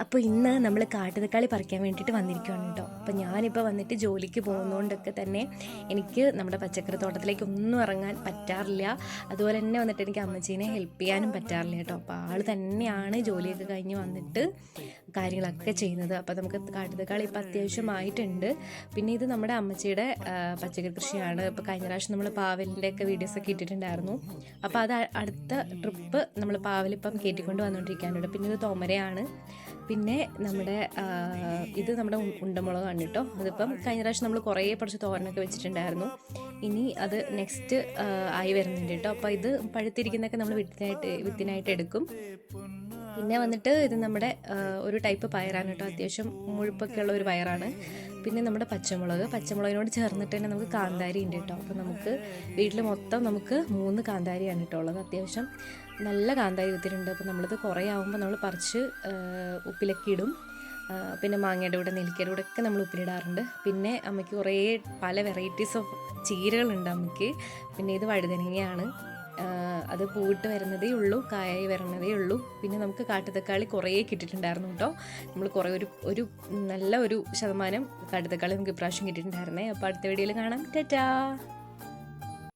അപ്പോൾ ഇന്ന് നമ്മൾ കാട്ടുതക്കാളി പറിക്കാൻ വേണ്ടിയിട്ട് വന്നിരിക്കുകയാണ് കേട്ടോ. അപ്പോൾ ഞാനിപ്പോൾ വന്നിട്ട് ജോലിക്ക് പോകുന്നതുകൊണ്ടൊക്കെ തന്നെ എനിക്ക് നമ്മുടെ പച്ചക്കറി തോട്ടത്തിലേക്ക് ഒന്നും ഇറങ്ങാൻ പറ്റാറില്ല. അതുപോലെ തന്നെ വന്നിട്ട് എനിക്ക് അമ്മച്ചീനെ ഹെൽപ്പ് ചെയ്യാനും പറ്റാറില്ല കേട്ടോ. അപ്പോൾ ആൾ തന്നെയാണ് ജോലിയൊക്കെ കഴിഞ്ഞ് വന്നിട്ട് കാര്യങ്ങളൊക്കെ ചെയ്യുന്നത്. അപ്പോൾ നമുക്ക് കാട്ടുതക്കാളി ഇപ്പോൾ അത്യാവശ്യമായിട്ടുണ്ട്. പിന്നെ ഇത് നമ്മുടെ അമ്മച്ചിയുടെ പച്ചക്കറി കൃഷിയാണ്. ഇപ്പോൾ കഴിഞ്ഞ പ്രാവശ്യം നമ്മൾ പാവലിൻ്റെ ഒക്കെ വീഡിയോസൊക്കെ ഇട്ടിട്ടുണ്ടായിരുന്നു. അപ്പോൾ അത് അടുത്ത ട്രിപ്പ് നമ്മൾ പാവലിപ്പം കയറ്റിക്കൊണ്ട് വന്നുകൊണ്ടിരിക്കാനുണ്ട്. പിന്നെ ഇത് തോമരയാണ്. പിന്നെ ഇത് നമ്മുടെ ഉണ്ടമുളകാണ് കേട്ടോ. അതിപ്പം കഴിഞ്ഞ പ്രാവശ്യം നമ്മൾ കുറേ കുറച്ച് തോരനൊക്കെ വെച്ചിട്ടുണ്ടായിരുന്നു. ഇനി അത് നെക്സ്റ്റ് ആയി വരുന്നുണ്ട് കേട്ടോ. അപ്പോൾ ഇത് പഴുത്തിരിക്കുന്നതൊക്കെ നമ്മൾ വിത്തിനായിട്ട് എടുക്കും. പിന്നെ വന്നിട്ട് ഇത് നമ്മുടെ ഒരു ടൈപ്പ് പയറാണ് കേട്ടോ. അത്യാവശ്യം മുഴുപ്പൊക്കെ ഉള്ള ഒരു പയറാണ്. പിന്നെ നമ്മുടെ പച്ചമുളകിനോട് ചേർന്നിട്ട് തന്നെ നമുക്ക് കാന്താരി ഉണ്ട് കേട്ടോ. അപ്പോൾ നമുക്ക് വീട്ടിൽ മൊത്തം നമുക്ക് 3 കാന്താരിയാണ് കേട്ടോ ഉള്ളത്. അത്യാവശ്യം നല്ല കാന്താരി വിത്തിട്ടുണ്ട്. അപ്പോൾ നമ്മളിത് കുറേ ആകുമ്പോൾ നമ്മൾ പറിച്ച് ഉപ്പിലൊക്കെ ഇടും. പിന്നെ മാങ്ങയുടെ കൂടെ നെല്ലിക്കയുടെ കൂടെ ഒക്കെ നമ്മൾ ഉപ്പിലിടാറുണ്ട്. പിന്നെ അമ്മയ്ക്ക് കുറേ പല വെറൈറ്റീസ് ഓഫ് ചീരകളുണ്ട് അമ്മയ്ക്ക്. പിന്നെ ഇത് വഴുതനങ്ങയാണ്. അത് പൂവിട്ട് വരുന്നതേ ഉള്ളൂ, കായായി വരുന്നതേ ഉള്ളൂ. പിന്നെ നമുക്ക് കാട്ടുതക്കാളി കുറേ കിട്ടിയിട്ടുണ്ടായിരുന്നു കേട്ടോ. നമ്മൾ കുറേ ഒരു നല്ല ഒരു ശതമാനം കാട്ടുതക്കാളി നമുക്ക് ഇപ്രാവശ്യം കിട്ടിയിട്ടുണ്ടായിരുന്നേ. അപ്പോൾ അടുത്ത വീഡിയോയിൽ കാണാം. ടാറ്റാ.